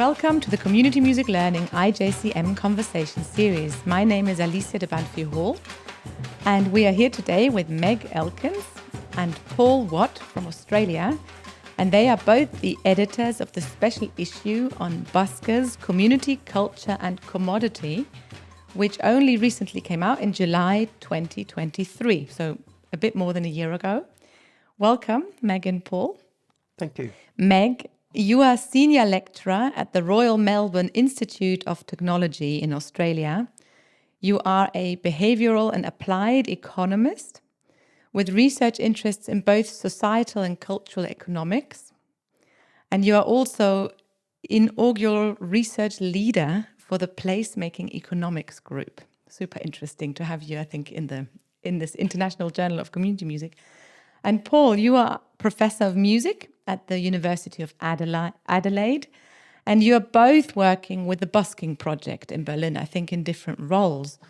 Welcome to the Community Music Learning IJCM Conversation Series. My name is Alicia de Bánffy-Hall, and we are here today with Meg Elkins and Paul Watt from Australia, and they are both the editors of the special issue on Buskers, Community, Culture and Commodity, which only recently came out in July 2023, so a bit more than a year ago. Welcome, Meg and Paul. Thank you. Meg, you are Senior Lecturer at the Royal Melbourne Institute of Technology in Australia. You are a behavioural and applied economist with research interests in both societal and cultural economics. And you are also inaugural research leader for the Placemaking Economics Group. Super interesting to have you, I think, in this International Journal of Community Music. And Paul, you are Professor of Music at the University of Adelaide, and you are both working with the Busking project in Berlin, I think in different roles.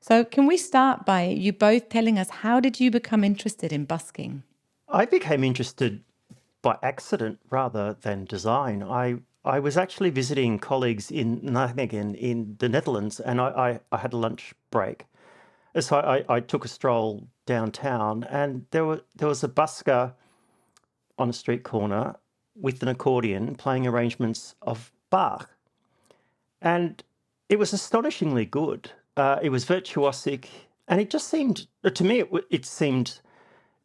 So can we start by you both telling us, how did you become interested in busking? I became interested by accident rather than design. I was actually visiting colleagues in Nijmegen in the Netherlands, and I had a lunch break. So I took a stroll downtown, and there was a busker on a street corner with an accordion playing arrangements of Bach. And it was astonishingly good. It was virtuosic, and it just seemed, to me, it seemed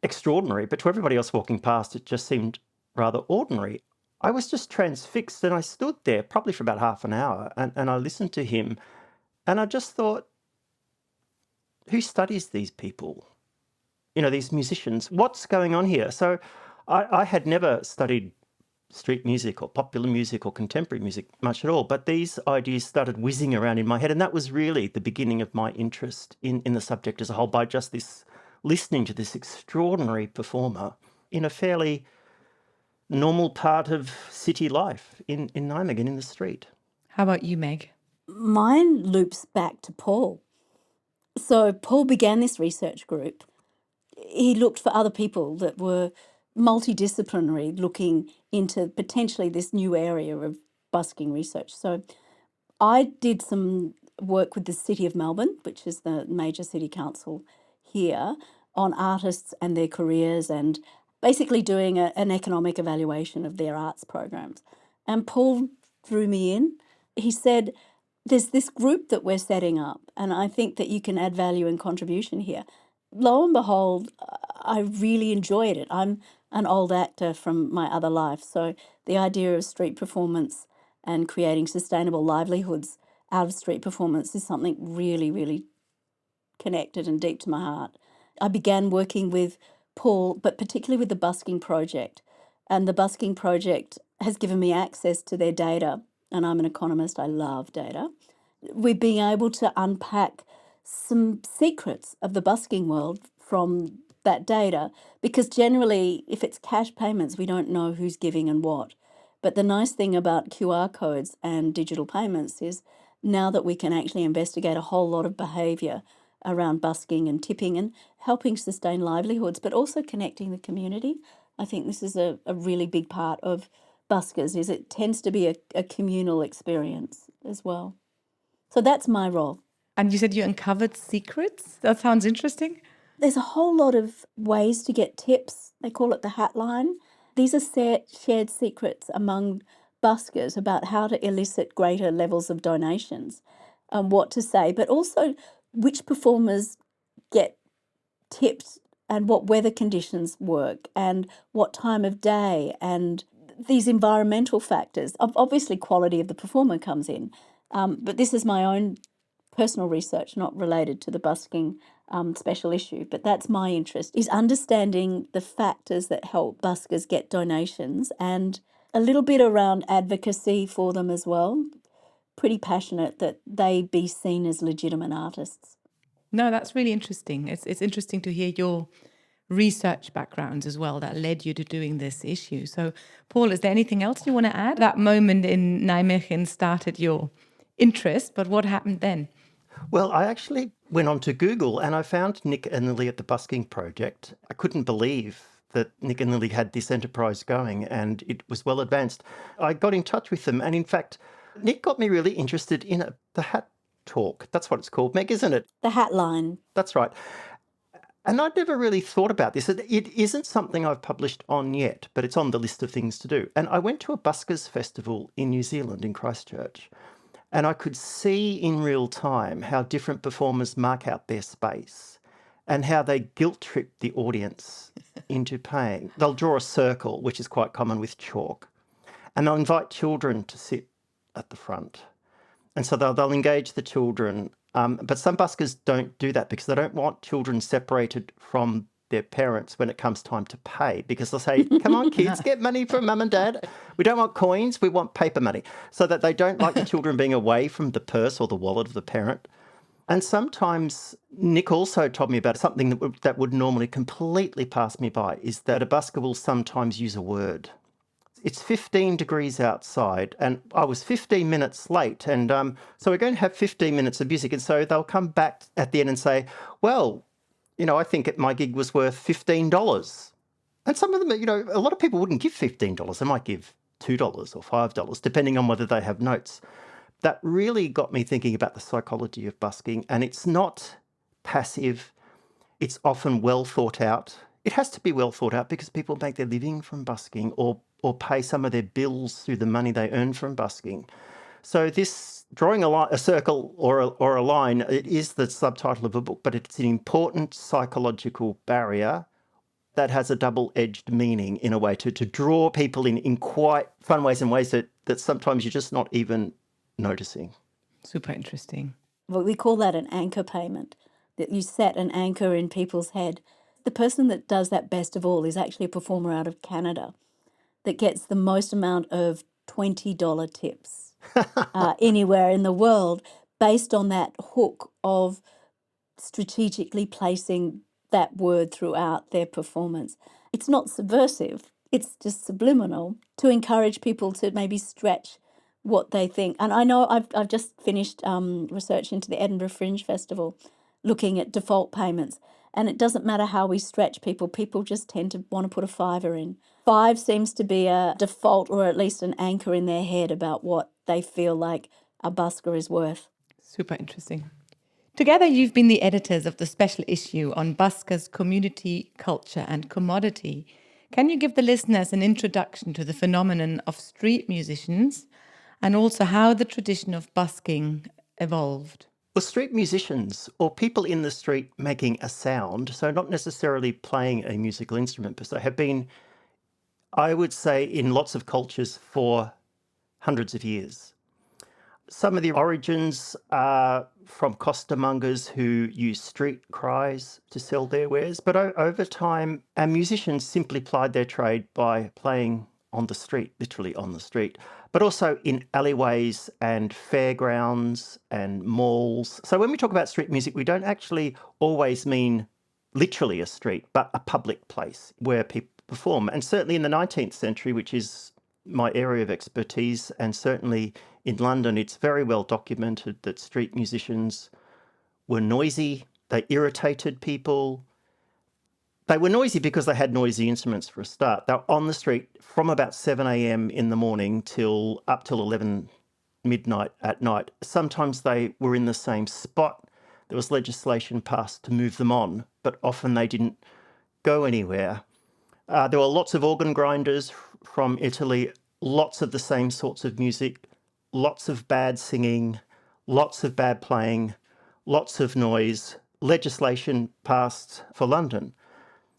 extraordinary, but to everybody else walking past, it just seemed rather ordinary. I was just transfixed, and I stood there probably for about half an hour, and I listened to him, and I just thought, who studies these people? You know, these musicians, what's going on here? So I had never studied street music or popular music or contemporary music much at all, but these ideas started whizzing around in my head, and that was really the beginning of my interest in the subject as a whole, by just this listening to this extraordinary performer in a fairly normal part of city life in Nijmegen, in the street. How about you, Meg? Mine loops back to Paul. So Paul began this research group. He looked for other people that were multidisciplinary, looking into potentially this new area of busking research. So I did some work with the City of Melbourne, which is the major city council here, on artists and their careers, and basically doing an economic evaluation of their arts programs. And Paul drew me in. He said, there's this group that we're setting up, and I think that you can add value and contribution here. Lo and behold, I really enjoyed it. I'm an old actor from my other life, so the idea of street performance and creating sustainable livelihoods out of street performance is something really, really connected and deep to my heart. I began working with Paul, but particularly with the Busking project, and the Busking project has given me access to their data, and I'm an economist, I love data. We're being able to unpack some secrets of the busking world from that data, because generally, if it's cash payments, we don't know who's giving and what. But the nice thing about QR codes and digital payments is now that we can actually investigate a whole lot of behaviour around busking and tipping and helping sustain livelihoods, but also connecting the community. I think this is a really big part of Buskers, is it tends to be a communal experience as well. So that's my role. And you said you uncovered secrets? That sounds interesting. There's a whole lot of ways to get tips. They call it the hat line. These are shared secrets among buskers about how to elicit greater levels of donations and what to say, but also which performers get tipped and what weather conditions work and what time of day, and these environmental factors. Obviously, quality of the performer comes in, but this is my own personal research, not related to the busking special issue, but that's my interest, is understanding the factors that help buskers get donations and a little bit around advocacy for them as well. Pretty passionate that they be seen as legitimate artists. No, that's really interesting. It's interesting to hear your research backgrounds as well that led you to doing this issue. So, Paul, is there anything else you want to add? That moment in Nijmegen started your interest, but what happened then? Well, I actually went on to Google, and I found Nick and Lily at the Busking Project. I couldn't believe that Nick and Lily had this enterprise going, and it was well advanced. I got in touch with them, and in fact, Nick got me really interested in the hat talk. That's what it's called, Meg, isn't it? The hat line. That's right. And I'd never really thought about this. It isn't something I've published on yet, but it's on the list of things to do. And I went to a Buskers festival in New Zealand, in Christchurch, and I could see in real time how different performers mark out their space and how they guilt trip the audience into paying. They'll draw a circle, which is quite common with chalk, and they'll invite children to sit at the front. And so they'll engage the children. But some buskers don't do that because they don't want children separated from their parents when it comes time to pay, because they'll say, come on, kids, get money from mum and dad. We don't want coins, we want paper money. So that they don't like the children being away from the purse or the wallet of the parent. And sometimes Nick also told me about something that would normally completely pass me by, is that a busker will sometimes use a word. It's 15 degrees outside and I was 15 minutes late. And so we're going to have 15 minutes of music. And so they'll come back at the end and say, well, I think my gig was worth $15. And some of them, a lot of people wouldn't give $15. They might give $2 or $5, depending on whether they have notes. That really got me thinking about the psychology of busking. And it's not passive. It's often well thought out. It has to be well thought out because people make their living from busking or pay some of their bills through the money they earn from busking. So this drawing a circle or a line, it is the subtitle of a book, but it's an important psychological barrier that has a double-edged meaning in a way to draw people in quite fun ways and ways that sometimes you're just not even noticing. Super interesting. Well, we call that an anchor payment, that you set an anchor in people's head. The person that does that best of all is actually a performer out of Canada that gets the most amount of $20 tips anywhere in the world based on that hook of strategically placing that word throughout their performance. It's not subversive, it's just subliminal to encourage people to maybe stretch what they think. And I know I've just finished research into the Edinburgh Fringe Festival looking at default payments. And it doesn't matter how we stretch people just tend to want to put a fiver in. 5 seems to be a default or at least an anchor in their head about what they feel like a busker is worth. Super interesting. Together, you've been the editors of the special issue on buskers, community, culture and commodity. Can you give the listeners an introduction to the phenomenon of street musicians and also how the tradition of busking evolved? Well, street musicians or people in the street making a sound, so not necessarily playing a musical instrument per se, have been, I would say, in lots of cultures for hundreds of years. Some of the origins are from costermongers who use street cries to sell their wares, but over time, our musicians simply plied their trade by playing on the street, literally on the street, but also in alleyways and fairgrounds and malls. So when we talk about street music, we don't actually always mean literally a street, but a public place where people perform. And certainly in the 19th century, which is my area of expertise, and certainly in London, it's very well documented that street musicians were noisy, they irritated people. They were noisy because they had noisy instruments for a start. They were on the street from about 7 a.m. in the morning up till 11 midnight at night. Sometimes they were in the same spot. There was legislation passed to move them on, but often they didn't go anywhere. There were lots of organ grinders from Italy, lots of the same sorts of music, lots of bad singing, lots of bad playing, lots of noise. Legislation passed for London.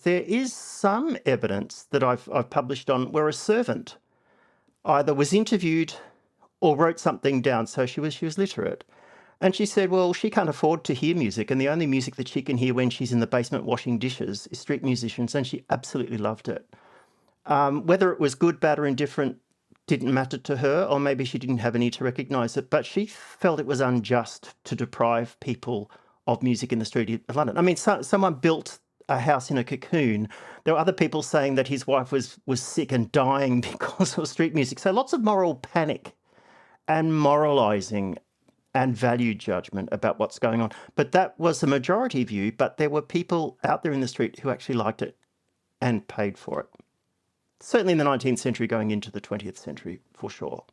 There is some evidence that I've published on where a servant either was interviewed or wrote something down, so she was literate. And she said, well, she can't afford to hear music, and the only music that she can hear when she's in the basement washing dishes is street musicians, and she absolutely loved it. Whether it was good, bad or indifferent didn't matter to her, or maybe she didn't have any to recognise it, but she felt it was unjust to deprive people of music in the street of London. I mean, someone built a house in a cocoon. There were other people saying that his wife was sick and dying because of street music. So lots of moral panic and moralising and value judgment about what's going on. But that was the majority view, but there were people out there in the street who actually liked it and paid for it. Certainly in the 19th century going into the 20th century, for sure.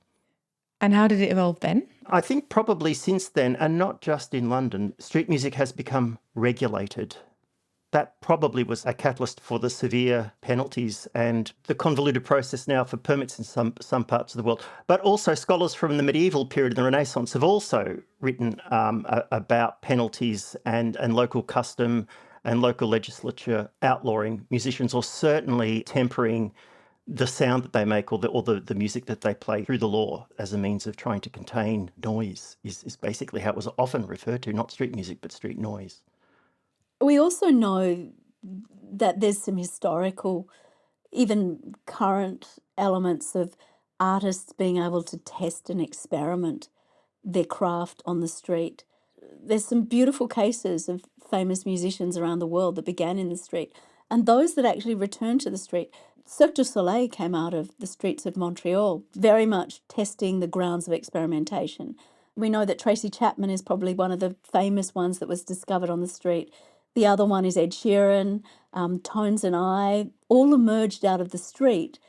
And how did it evolve then? I think probably since then, and not just in London, street music has become regulated. That probably was a catalyst for the severe penalties and the convoluted process now for permits in some parts of the world. But also scholars from the medieval period and the Renaissance have also written about penalties and local custom and local legislature outlawing musicians or certainly tempering the sound that they make or the music that they play through the law as a means of trying to contain noise is basically how it was often referred to, not street music, but street noise. We also know that there's some historical, even current elements of artists being able to test and experiment their craft on the street. There's some beautiful cases of famous musicians around the world that began in the street and those that actually returned to the street. Cirque du Soleil came out of the streets of Montreal, very much testing the grounds of experimentation. We know that Tracy Chapman is probably one of the famous ones that was discovered on the street. The other one is Ed Sheeran, Tones and I, all emerged out of the street.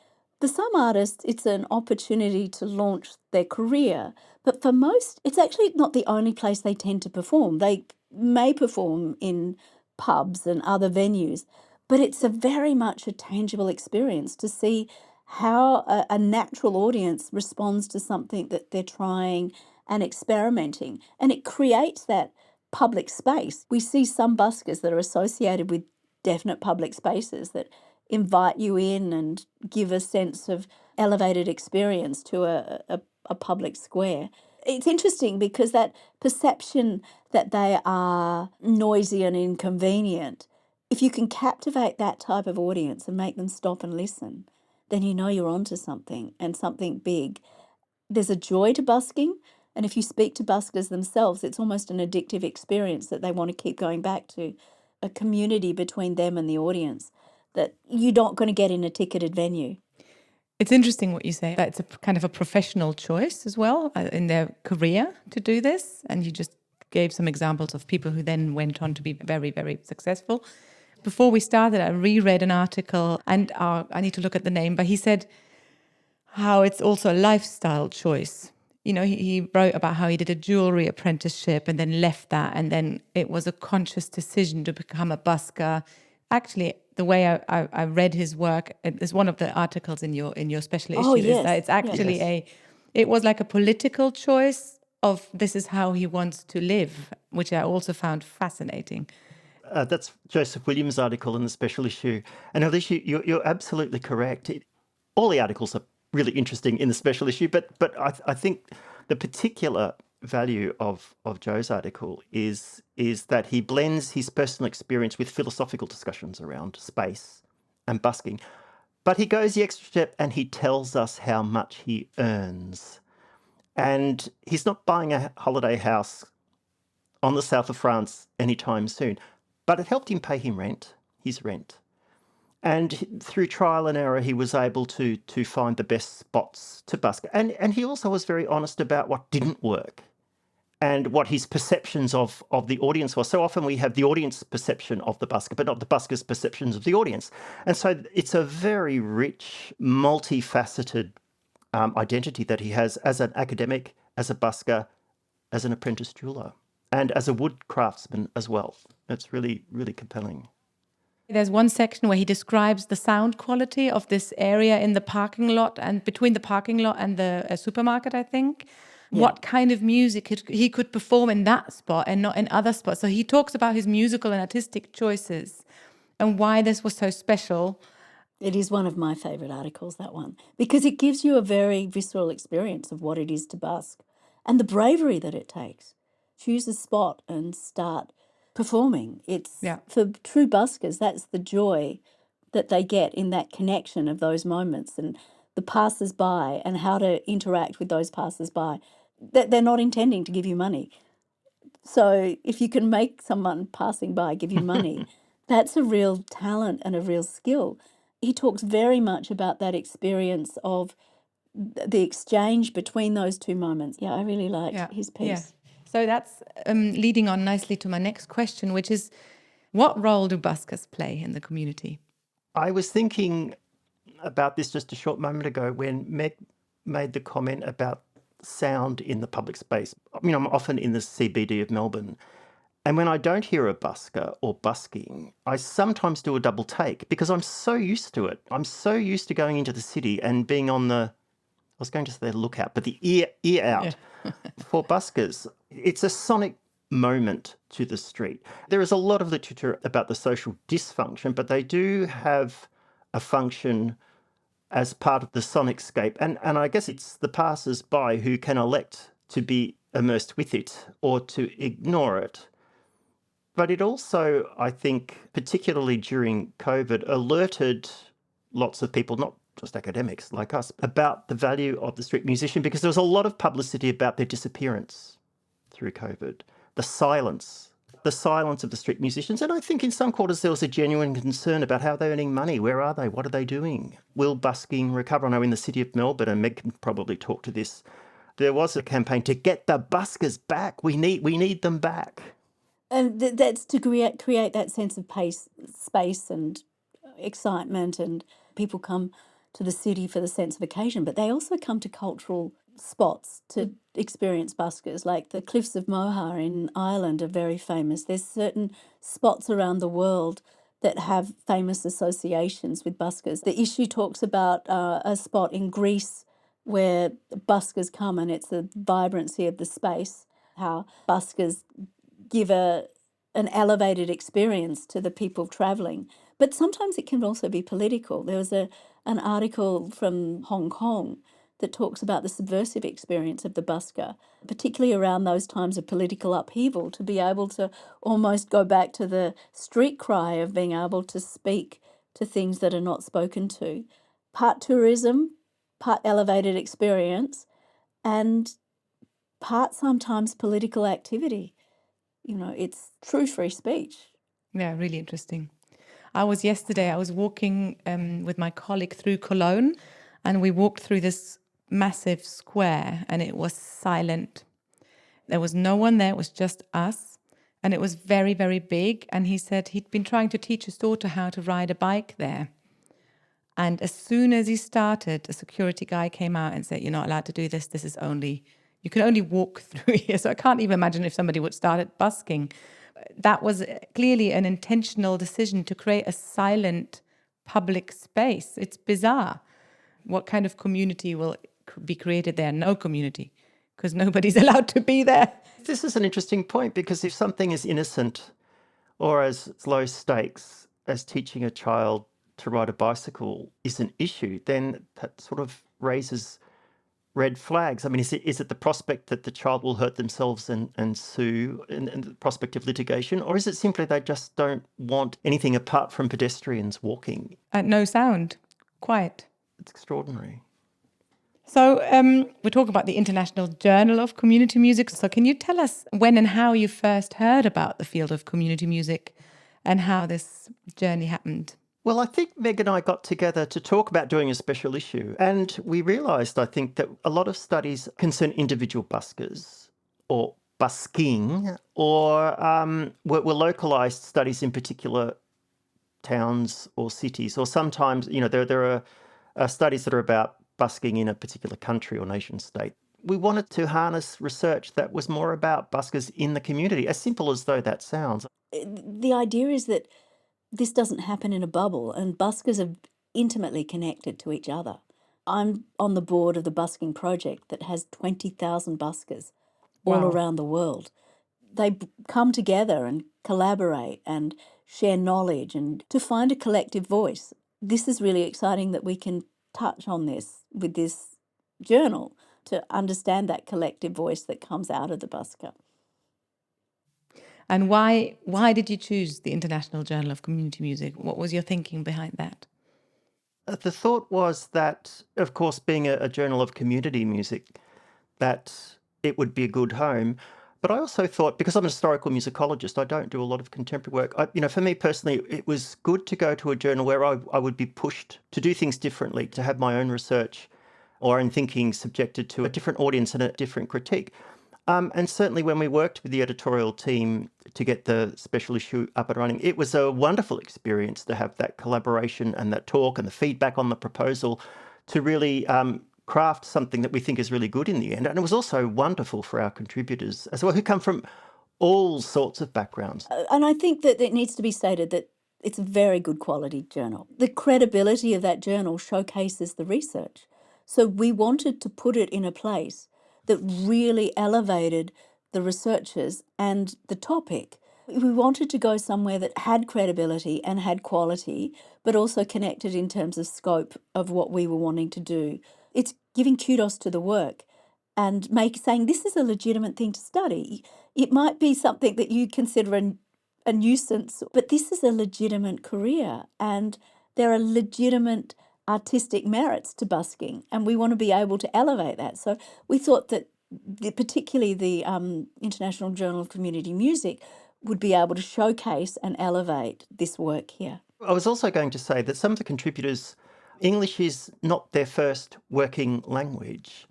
For some artists, it's an opportunity to launch their career, but for most, it's actually not the only place they tend to perform. They may perform in pubs and other venues, but it's very much a tangible experience to see how a natural audience responds to something that they're trying and experimenting. And it creates that public space. We see some buskers that are associated with definite public spaces that invite you in and give a sense of elevated experience to a public square. It's interesting because that perception that they are noisy and inconvenient, if you can captivate that type of audience and make them stop and listen, then you know you're onto something and something big. There's a joy to busking. And if you speak to buskers themselves, it's almost an addictive experience that they want to keep going back to, a community between them and the audience that you're not going to get in a ticketed venue. It's interesting what you say, that it's a kind of a professional choice as well in their career to do this. And you just gave some examples of people who then went on to be very, very successful. Before we started, I reread an article, and I need to look at the name, but he said how it's also a lifestyle choice. You know, he wrote about how he did a jewelry apprenticeship and then left that, and then it was a conscious decision to become a busker. Actually, the way I read his work is one of the articles in your special issue. Yes. Is that it's actually Yes. it was like a political choice of this is how he wants to live, which I also found fascinating. That's Joseph Williams' article in the special issue. And Alicia, you're absolutely correct. All the articles are really interesting in the special issue, but I think the particular value of Joe's article is that he blends his personal experience with philosophical discussions around space and busking. But he goes the extra step and he tells us how much he earns. And he's not buying a holiday house on the south of France anytime soon, but it helped him pay his rent. And through trial and error, he was able to find the best spots to busk. And he also was very honest about what didn't work and what his perceptions of the audience was. So often we have the audience perception of the busker, but not the busker's perceptions of the audience. And so it's a very rich, multifaceted identity that he has as an academic, as a busker, as an apprentice jeweler, and as a wood craftsman as well. It's really, really compelling. There's one section where he describes the sound quality of this area in the parking lot and between the parking lot and the supermarket, I think. Yeah. What kind of music he could perform in that spot and not in other spots. So he talks about his musical and artistic choices and why this was so special. It is one of my favourite articles, that one, because it gives you a very visceral experience of what it is to busk and the bravery that it takes. Choose a spot and start performing. It's for true buskers, that's the joy that they get in that connection of those moments and the passers-by and how to interact with those passers-by. That they're not intending to give you money. So if you can make someone passing by give you money, that's a real talent and a real skill. He talks very much about that experience of the exchange between those two moments. Yeah, I really liked his piece. Yeah. So that's leading on nicely to my next question, which is, what role do buskers play in the community? I was thinking about this just a short moment ago when Meg made the comment about sound in the public space. I mean, I'm often in the CBD of Melbourne. And when I don't hear a busker or busking, I sometimes do a double take because I'm so used to it. I'm so used to going into the city and being on the, I was going to say lookout, but the ear out for buskers. It's a sonic moment to the street. There is a lot of literature about the social dysfunction, but they do have a function as part of the sonicscape. And I guess it's the passers-by who can elect to be immersed with it or to ignore it. But it also, I think, particularly during COVID, alerted lots of people, not just academics like us, about the value of the street musician, because there was a lot of publicity about their disappearance through COVID, the silence of the street musicians. And I think in some quarters there was a genuine concern about how they're earning money. Where are they? What are they doing? Will busking recover? I know in the city of Melbourne, and Meg can probably talk to this, there was a campaign to get the buskers back. We need them back. And that's to create that sense of space and excitement, and people come to the city for the sense of occasion, but they also come to cultural spots to experience buskers. Like the Cliffs of Moher in Ireland are very famous. There's certain spots around the world that have famous associations with buskers. The issue talks about a spot in Greece where buskers come, and it's the vibrancy of the space, how buskers give an elevated experience to the people travelling. But sometimes it can also be political. There was an article from Hong Kong that talks about the subversive experience of the busker, particularly around those times of political upheaval, to be able to almost go back to the street cry of being able to speak to things that are not spoken to. Part tourism, part elevated experience, and part sometimes political activity. It's true free speech. Yeah, really interesting. I was walking with my colleague through Cologne, and we walked through this massive square, and it was silent. There was no one there, it was just us, and it was very, very big. And he said he'd been trying to teach his daughter how to ride a bike there. And as soon as he started, a security guy came out and said, "You're not allowed to do this. You can only walk through here." So I can't even imagine if somebody would start at busking. That was clearly an intentional decision to create a silent public space. It's bizarre. What kind of community will be created there? No community, because nobody's allowed to be there. This is an interesting point, because if something is innocent or as low stakes as teaching a child to ride a bicycle is an issue, then that sort of raises red flags. I mean, is it the prospect that the child will hurt themselves and sue, and the prospect of litigation? Or is it simply they just don't want anything apart from pedestrians walking? No sound, quiet. It's extraordinary. So we're talking about the International Journal of Community Music. So can you tell us when and how you first heard about the field of community music and how this journey happened? Well, I think Meg and I got together to talk about doing a special issue, and we realised, I think, that a lot of studies concern individual buskers or busking, or were localised studies in particular towns or cities, or sometimes, there are studies that are about busking in a particular country or nation state. We wanted to harness research that was more about buskers in the community, as simple as though that sounds. The idea is that this doesn't happen in a bubble, and buskers are intimately connected to each other. I'm on the board of the Busking Project that has 20,000 buskers all Wow. around the world. They come together and collaborate and share knowledge and to find a collective voice. This is really exciting that we can touch on this with this journal to understand that collective voice that comes out of the busker. And why did you choose the International Journal of Community Music? What was your thinking behind that? The thought was that, of course, being a journal of community music, that it would be a good home. But I also thought, because I'm a historical musicologist, I don't do a lot of contemporary work. For me personally, it was good to go to a journal where I would be pushed to do things differently, to have my own research or own thinking subjected to a different audience and a different critique. And certainly when we worked with the editorial team to get the special issue up and running, it was a wonderful experience to have that collaboration and that talk and the feedback on the proposal to really craft something that we think is really good in the end. And it was also wonderful for our contributors as well, who come from all sorts of backgrounds. And I think that it needs to be stated that it's a very good quality journal. The credibility of that journal showcases the research. So we wanted to put it in a place that really elevated the researchers and the topic. We wanted to go somewhere that had credibility and had quality, but also connected in terms of scope of what we were wanting to do. It's giving kudos to the work and saying this is a legitimate thing to study. It might be something that you consider a nuisance, but this is a legitimate career and there are legitimate artistic merits to busking, and we want to be able to elevate that. So we thought that particularly the International Journal of Community Music would be able to showcase and elevate this work here. I was also going to say that some of the contributors, English is not their first working language,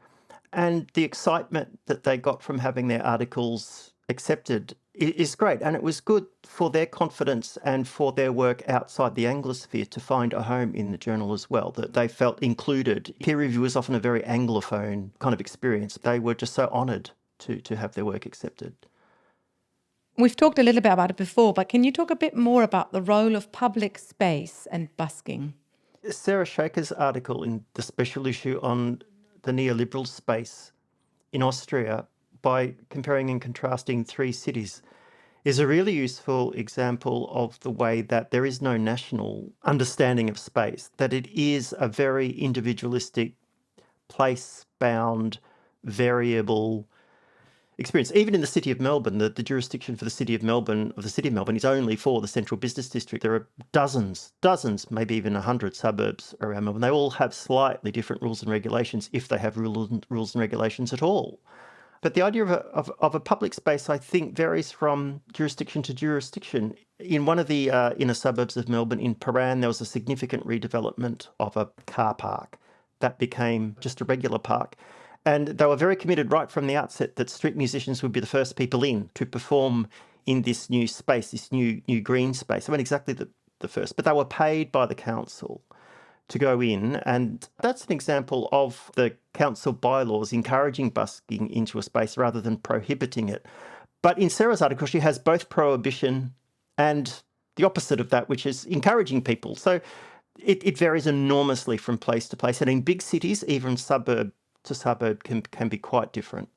and the excitement that they got from having their articles accepted is great. And it was good for their confidence and for their work outside the Anglosphere to find a home in the journal as well, that they felt included. Peer review is often a very Anglophone kind of experience. They were just so honoured to have their work accepted. We've talked a little bit about it before, but can you talk a bit more about the role of public space and busking? Sarah Shaker's article in the special issue on the neoliberal space in Austria, by comparing and contrasting 3 cities, is a really useful example of the way that there is no national understanding of space, that it is a very individualistic, place-bound, variable experience. Even in the City of Melbourne, the jurisdiction for the City of Melbourne is only for the Central Business District. There are dozens, maybe even 100 suburbs around Melbourne. They all have slightly different rules and regulations, if they have rules and regulations at all. But the idea of a public space, I think, varies from jurisdiction to jurisdiction. In one of the inner suburbs of Melbourne, in Paran, there was a significant redevelopment of a car park that became just a regular park. And they were very committed right from the outset that street musicians would be the first people in to perform in this new space, this new green space. They weren't exactly the first, but they were paid by the council to go in. And that's an example of the council bylaws encouraging busking into a space rather than prohibiting it. But in Sarah's article, she has both prohibition and the opposite of that, which is encouraging people. So it varies enormously from place to place. And in big cities, even suburb to suburb can be quite different.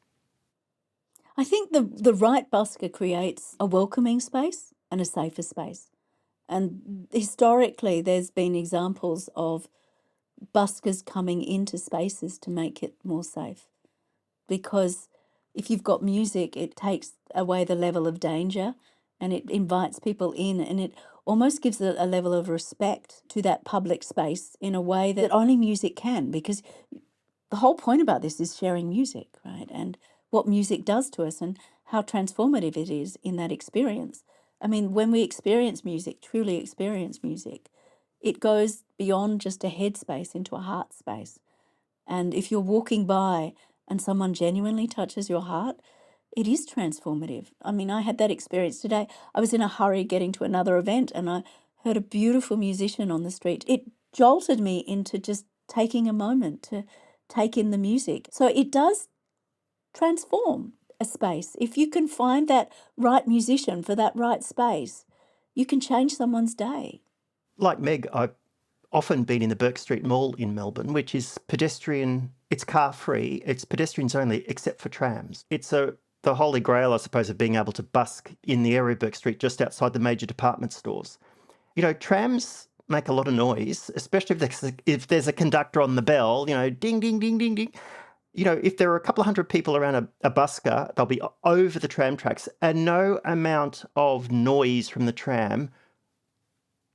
I think the right busker creates a welcoming space and a safer space. And historically, there's been examples of buskers coming into spaces to make it more safe. Because if you've got music, it takes away the level of danger and it invites people in, and it almost gives a level of respect to that public space in a way that only music can, because the whole point about this is sharing music, right? And what music does to us and how transformative it is in that experience. I mean, when we experience music, truly experience music, it goes beyond just a head space into a heart space. And if you're walking by and someone genuinely touches your heart, it is transformative. I mean, I had that experience today. I was in a hurry getting to another event and I heard a beautiful musician on the street. It jolted me into just taking a moment to take in the music. So it does transform a space. If you can find that right musician for that right space, you can change someone's day. Like Meg, I've often been in the Bourke Street Mall in Melbourne, which is pedestrian, it's car-free, it's pedestrians only, except for trams. It's the holy grail, I suppose, of being able to busk in the area of Bourke Street just outside the major department stores. You know, trams make a lot of noise, especially if there's a conductor on the bell, you know, ding, ding, ding, ding, ding. You know, if there are a couple of hundred people around a busker, they'll be over the tram tracks, and no amount of noise from the tram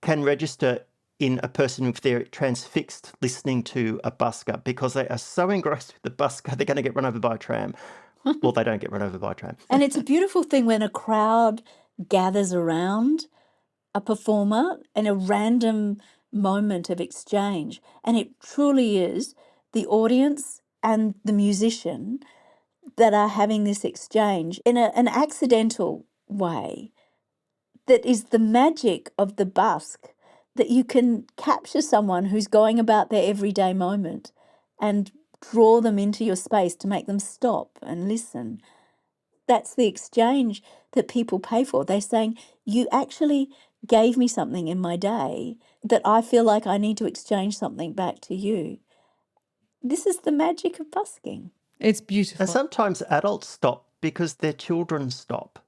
can register in a person if they're transfixed listening to a busker, because they are so engrossed with the busker, they're going to get run over by a tram. Well, they don't get run over by a tram. And it's a beautiful thing when a crowd gathers around a performer in a random moment of exchange. And it truly is the audience and the musician that are having this exchange in an accidental way that is the magic of the busk, that you can capture someone who's going about their everyday moment and draw them into your space, to make them stop and listen. That's the exchange that people pay for. They're saying, you actually gave me something in my day that I feel like I need to exchange something back to you. This is the magic of busking. It's And beautiful. sometimes adults stop because their children stop.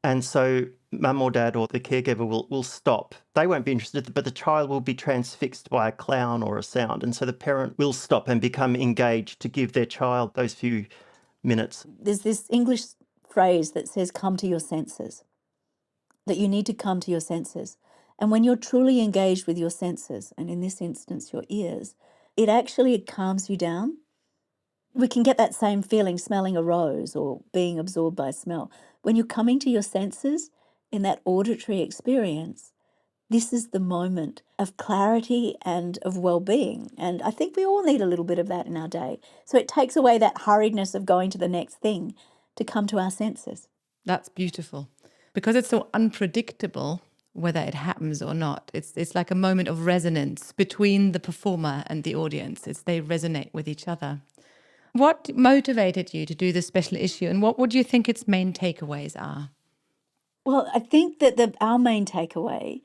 And so mum or dad or the caregiver will stop. They won't be interested, but the child will be transfixed by a clown or a sound. And so the parent will stop and become engaged to give their child those few minutes. There's this English phrase that says, come to your senses, that you need to come to your senses. And when you're truly engaged with your senses, and in this instance, your ears, it actually calms you down. We can get that same feeling smelling a rose or being absorbed by smell. When you're coming to your senses in that auditory experience, this is the moment of clarity and of well-being. And I think we all need a little bit of that in our day. So it takes away that hurriedness of going to the next thing to come to our senses. That's beautiful. Because it's so unpredictable whether it happens or not. It's like a moment of resonance between the performer and the audience. They resonate with each other. What motivated you to do this special issue, and what would you think its main takeaways are? Well, I think that our main takeaway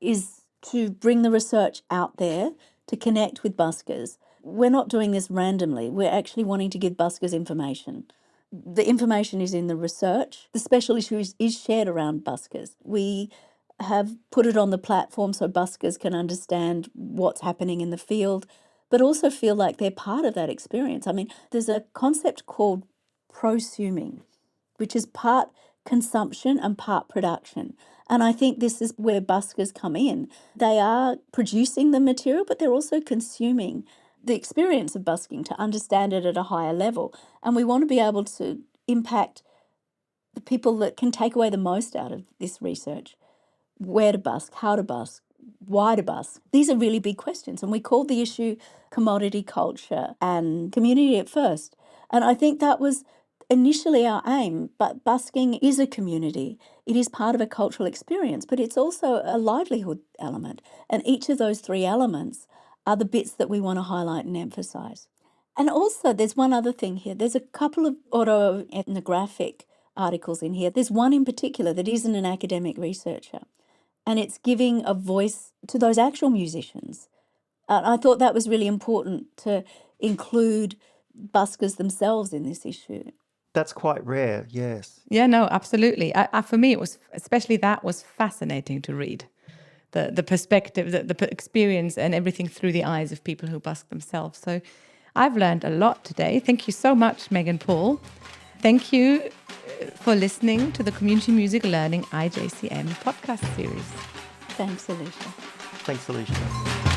is to bring the research out there, to connect with buskers. We're not doing this randomly. We're actually wanting to give buskers information. The information is in the research. The special issue is shared around buskers. We have put it on the platform so buskers can understand what's happening in the field, but also feel like they're part of that experience. I mean, there's a concept called prosuming, which is part consumption and part production. And I think this is where buskers come in. They are producing the material, but they're also consuming the experience of busking to understand it at a higher level. And we want to be able to impact the people that can take away the most out of this research. Where to busk, how to busk, why to busk. These are really big questions. And we called the issue commodity culture and community at first. And I think that was initially our aim, but busking is a community. It is part of a cultural experience, but it's also a livelihood element. And each of those three elements are the bits that we want to highlight and emphasise. And also there's one other thing here. There's a couple of autoethnographic articles in here. There's one in particular that isn't an academic researcher, and it's giving a voice to those actual musicians. I thought that was really important to include buskers themselves in this issue. That's quite rare, yes. Yeah, no, absolutely. For me, it was especially that was fascinating to read. The perspective, the experience and everything through the eyes of people who busk themselves. So I've learned a lot today. Thank you so much, Meg and Paul. Thank you for listening to the Community Music Learning IJCM podcast series. Thanks, Alicia. Thanks, Alicia.